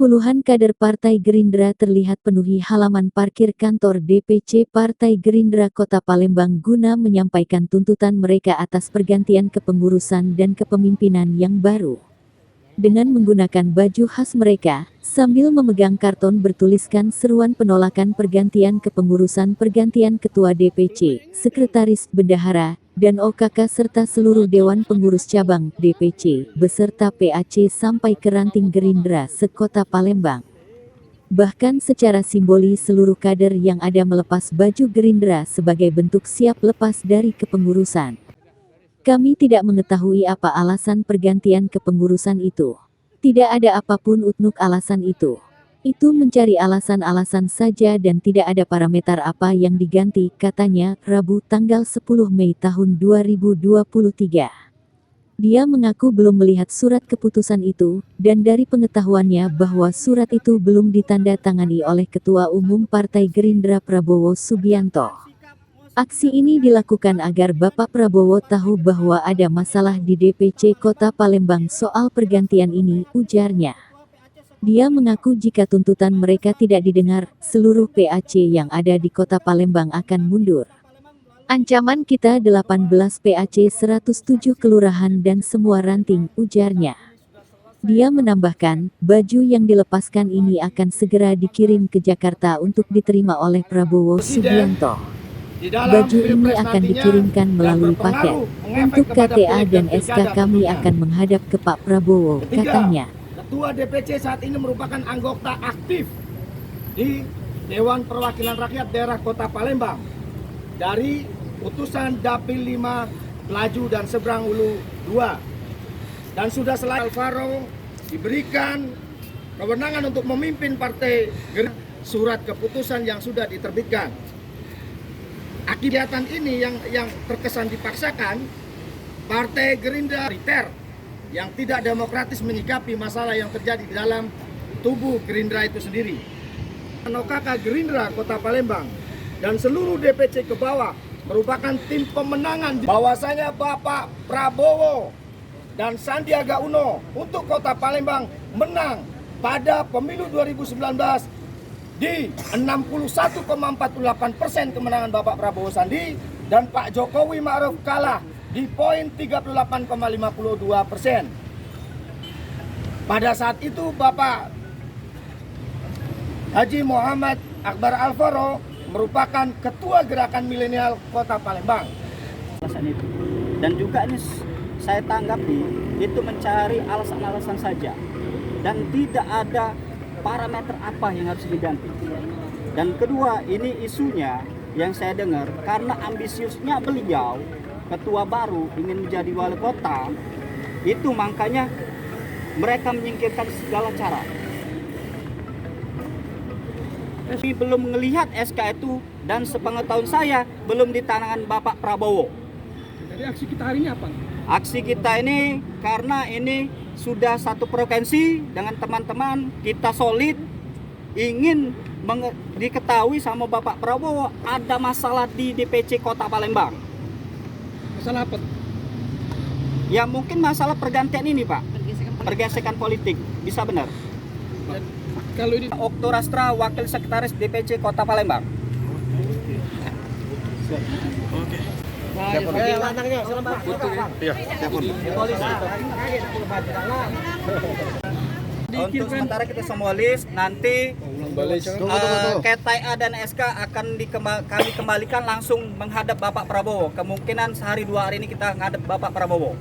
Puluhan kader Partai Gerindra terlihat penuhi halaman parkir kantor DPC Partai Gerindra Kota Palembang guna menyampaikan tuntutan mereka atas pergantian kepengurusan dan kepemimpinan yang baru. Dengan menggunakan baju khas mereka, sambil memegang karton bertuliskan seruan penolakan pergantian kepengurusan pergantian Ketua DPC, Sekretaris Bendahara, dan OKK serta seluruh Dewan Pengurus Cabang DPC, beserta PAC sampai ke ranting Gerindra se-Kota Palembang. Bahkan secara simbolis seluruh kader yang ada melepas baju Gerindra sebagai bentuk siap lepas dari kepengurusan. Kami tidak mengetahui apa alasan pergantian kepengurusan itu. Tidak ada apapun untuk alasan itu. Itu mencari alasan-alasan saja dan tidak ada parameter apa yang diganti, katanya, Rabu tanggal 10 Mei tahun 2023. Dia mengaku belum melihat surat keputusan itu, dan dari pengetahuannya bahwa surat itu belum ditanda-tangani oleh Ketua Umum Partai Gerindra Prabowo Subianto. Aksi ini dilakukan agar Bapak Prabowo tahu bahwa ada masalah di DPC Kota Palembang soal pergantian ini, ujarnya. Dia mengaku jika tuntutan mereka tidak didengar, seluruh PAC yang ada di Kota Palembang akan mundur. Ancaman kita 18 PAC 107 kelurahan dan semua ranting, ujarnya. Dia menambahkan, baju yang dilepaskan ini akan segera dikirim ke Jakarta untuk diterima oleh Prabowo Subianto. Baju ini akan dikirimkan melalui paket. Untuk KTA dan SK kami akan menghadap ke Pak Prabowo, katanya. Ketua DPC saat ini merupakan anggota aktif di Dewan Perwakilan Rakyat Daerah Kota Palembang dari utusan Dapil 5 Pelaju dan Seberang Ulu 2. Dan sudah selesai Alvaro diberikan kewenangan untuk memimpin partai Gerindra, surat keputusan yang sudah diterbitkan. Kegiatan ini yang terkesan dipaksakan, Partai Gerindra militer yang tidak demokratis menyikapi masalah yang terjadi di dalam tubuh Gerindra itu sendiri. OKK Gerindra Kota Palembang dan seluruh DPC ke bawah merupakan tim pemenangan. Bahwasanya Bapak Prabowo dan Sandiaga Uno untuk Kota Palembang menang pada pemilu 2019 di 61,48% kemenangan Bapak Prabowo Sandi, dan Pak Jokowi Ma'ruf kalah di poin 38,52%. Pada saat itu Bapak Haji Muhammad Akbar Alvaro merupakan Ketua Gerakan Milenial Kota Palembang. Dan juga ini saya tanggapi itu mencari alasan-alasan saja dan tidak ada parameter apa yang harus diganti. Dan kedua, ini isunya yang saya dengar karena ambisiusnya beliau ketua baru ingin menjadi wali kota, itu makanya mereka menyingkirkan segala cara. Kami belum melihat SK itu dan sepengetahuan saya belum di tangan Bapak Prabowo. Jadi aksi kita hari ini apa? Aksi kita ini karena ini sudah satu provinsi dengan teman-teman kita solid, ingin diketahui sama Bapak Prabowo ada masalah di DPC Kota Palembang. Masalah apa? Ya mungkin masalah pergantian ini Pak, pergesekan politik, bisa benar. Dan kalau ini Okto Rastra, Wakil Sekretaris DPC Kota Palembang. Oke. Untuk sementara kita semua list, nanti KTA dan SK akan kami kembalikan langsung menghadap Bapak Prabowo. Kemungkinan sehari 2 hari ini kita menghadap Bapak Prabowo.